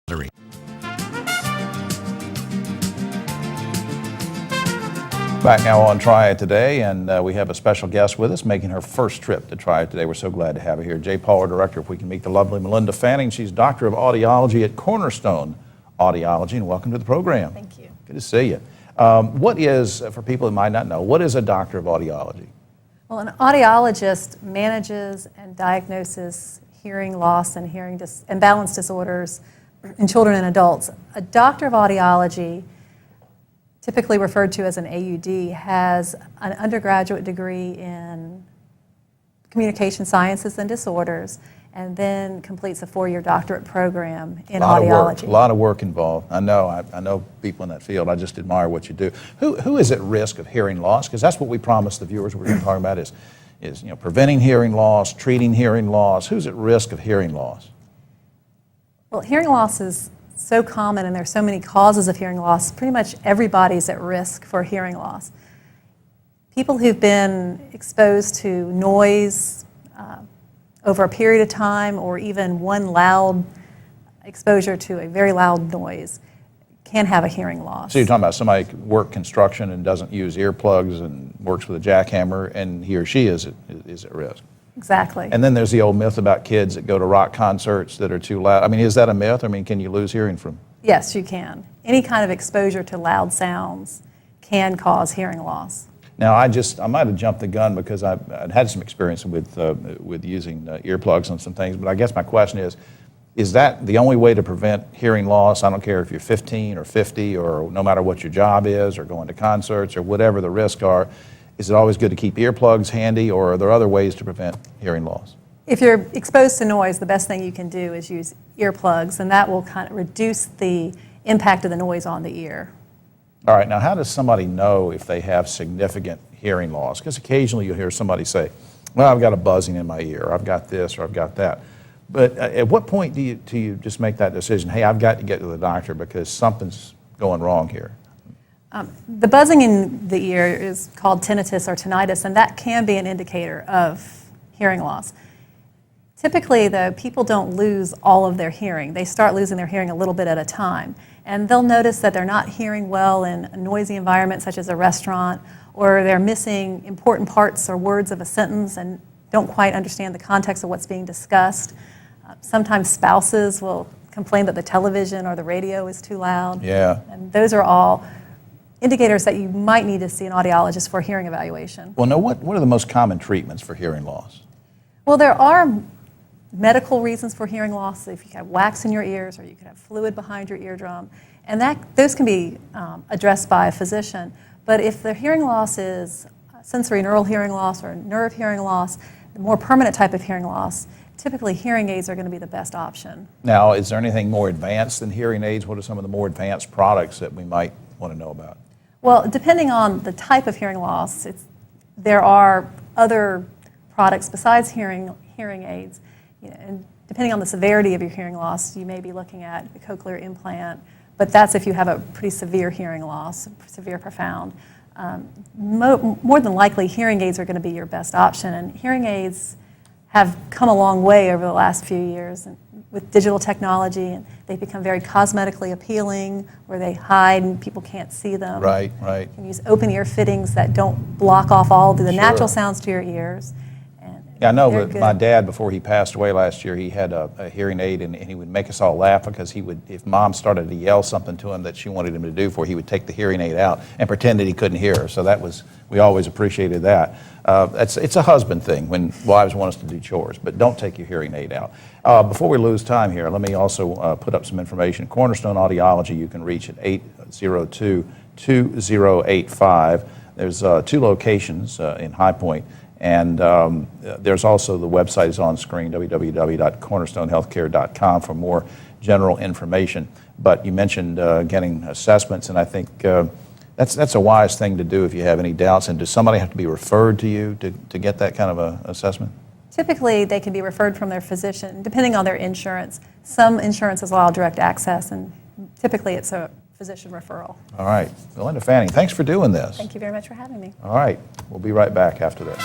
Back now on Triad today, and we have a special guest with us making her first trip to Triad today. We're so glad to have her here. Jay Paul, our director, if we can meet the lovely Melinda Fahning. She's Doctor of Audiology at Cornerstone Audiology, and welcome to the program. Thank you. Good to see you. What is, for people that might not know, what is a Doctor of Audiology? Well, an audiologist manages and diagnoses hearing loss and and balance disorders in children and adults. A Doctor of Audiology, typically referred to as an AUD, has an undergraduate degree in communication sciences and disorders, and then completes a 4-year doctorate program in audiology. A lot of work involved. I know people in that field. I just admire what you do. Who is at risk of hearing loss? Because that's what we promised the viewers we're going to talk about is preventing hearing loss, treating hearing loss. Who's at risk of hearing loss? Well, hearing loss is so common, and there's so many causes of hearing loss. Pretty much everybody's at risk for hearing loss. People who've been exposed to noise over a period of time, or even one loud exposure to a very loud noise, can have a hearing loss. So you're talking about somebody who works construction and doesn't use earplugs and works with a jackhammer, and he or she is at risk. Exactly. And then there's the old myth about kids that go to rock concerts that are too loud. I mean, is that a myth? I mean, can you lose hearing from? Yes, you can. Any kind of exposure to loud sounds can cause hearing loss. Now, I might have jumped the gun because I'd had some experience with using earplugs on some things, but I guess my question is that the only way to prevent hearing loss? I don't care if you're 15 or 50 or no matter what your job is or going to concerts or whatever the risks are. Is it always good to keep earplugs handy, or are there other ways to prevent hearing loss? If you're exposed to noise, the best thing you can do is use earplugs, and that will kind of reduce the impact of the noise on the ear. All right, now how does somebody know if they have significant hearing loss? Because occasionally you'll hear somebody say, well, I've got a buzzing in my ear, or I've got this, or I've got that. But at what point do you just make that decision, hey, I've got to get to the doctor because something's going wrong here? The buzzing in the ear is called tinnitus or tinnitus, and that can be an indicator of hearing loss. Typically, though, people don't lose all of their hearing. They start losing their hearing a little bit at a time, and they'll notice that they're not hearing well in a noisy environment such as a restaurant, or they're missing important parts or words of a sentence and don't quite understand the context of what's being discussed. Sometimes spouses will complain that the television or the radio is too loud. Yeah. And those are all indicators that you might need to see an audiologist for hearing evaluation. Well, now what are the most common treatments for hearing loss? Well, there are medical reasons for hearing loss. If you have wax in your ears, or you could have fluid behind your eardrum, and those can be addressed by a physician. But if the hearing loss is sensory neural hearing loss or nerve hearing loss, the more permanent type of hearing loss, typically hearing aids are going to be the best option. Now, is there anything more advanced than hearing aids? What are some of the more advanced products that we might want to know about? Well, depending on the type of hearing loss, there are other products besides hearing aids. And depending on the severity of your hearing loss, you may be looking at a cochlear implant, but that's if you have a pretty severe hearing loss, severe profound. More than likely, hearing aids are going to be your best option, and hearing aids have come a long way over the last few years with digital technology, and they've become very cosmetically appealing, where they hide and people can't see them. Right. You can use open ear fittings that don't block off all the natural sounds to your ears. Yeah, I know, but my dad, before he passed away last year, he had a hearing aid, and he would make us all laugh because if Mom started to yell something to him that she wanted him to do he would take the hearing aid out and pretend that he couldn't hear her. So we always appreciated that. It's a husband thing when wives want us to do chores, but don't take your hearing aid out. Before we lose time here, let me also put up some information. Cornerstone Audiology, you can reach at 802-2085. There's 2 locations in High Point. And there's also the website is on screen, www.cornerstonehealthcare.com, for more general information. But you mentioned getting assessments, and I think that's a wise thing to do if you have any doubts. And does somebody have to be referred to you to get that kind of a assessment? Typically, they can be referred from their physician, depending on their insurance. Some insurances allow direct access, and typically it's a physician referral. All right. Melinda Fahning, thanks for doing this. Thank you very much for having me. All right. We'll be right back after this.